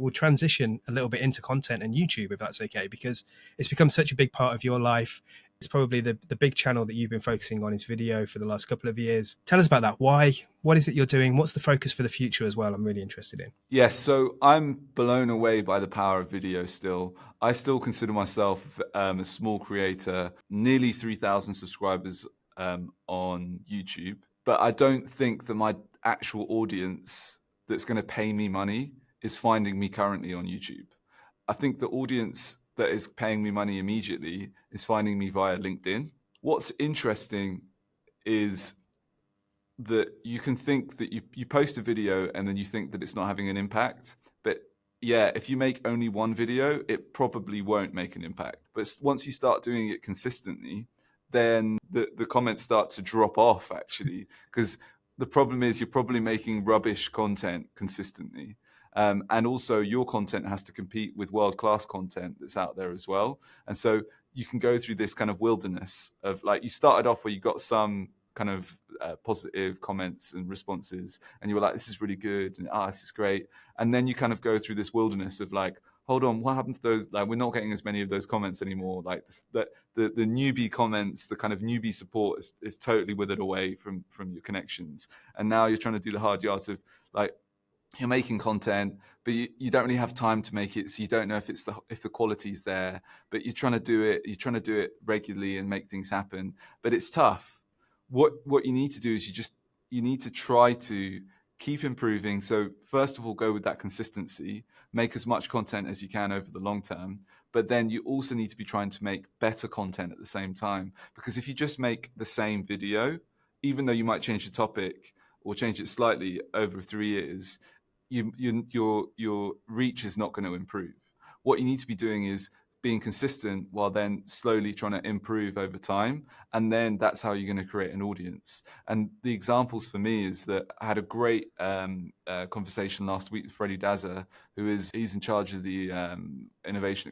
we'll transition a little bit into content and YouTube, if that's okay, because it's become such a big part of your life. It's probably the big channel that you've been focusing on is video for the last couple of years. Tell us about that. Why? What is it you're doing? What's the focus for the future as well? I'm really interested in. Yes, so I'm blown away by the power of video still. I still consider myself a small creator, nearly 3,000 subscribers on YouTube. But I don't think that my actual audience that's going to pay me money is finding me currently on YouTube. I think the audience that is paying me money immediately is finding me via LinkedIn. What's interesting is that you can think that you post a video and then you think that it's not having an impact. But yeah, if you make only one video, it probably won't make an impact. But once you start doing it consistently, then the comments start to drop off, actually, because the problem is you're probably making rubbish content consistently. And also your content has to compete with world-class content that's out there as well. And so you can go through this kind of wilderness of, like, you started off where you got some kind of positive comments and responses, and you were like, this is really good, and this is great. And then you kind of go through this wilderness of, like, hold on, what happened to those? Like, we're not getting as many of those comments anymore. Like the newbie comments, the kind of newbie support is totally withered away from your connections. And now you're trying to do the hard yards of, like, you're making content, but you don't really have time to make it, so you don't know if the quality's there. But you're trying to do it regularly and make things happen. But it's tough. What you need to do is you need to try to keep improving. So first of all, go with that consistency, make as much content as you can over the long term. But then you also need to be trying to make better content at the same time. Because if you just make the same video, even though you might change the topic or change it slightly over 3 years, your reach is not going to improve. What you need to be doing is being consistent while then slowly trying to improve over time. And then that's how you're going to create an audience. And the examples for me is that I had a great conversation last week with Freddie Daza, he's in charge of the Innovation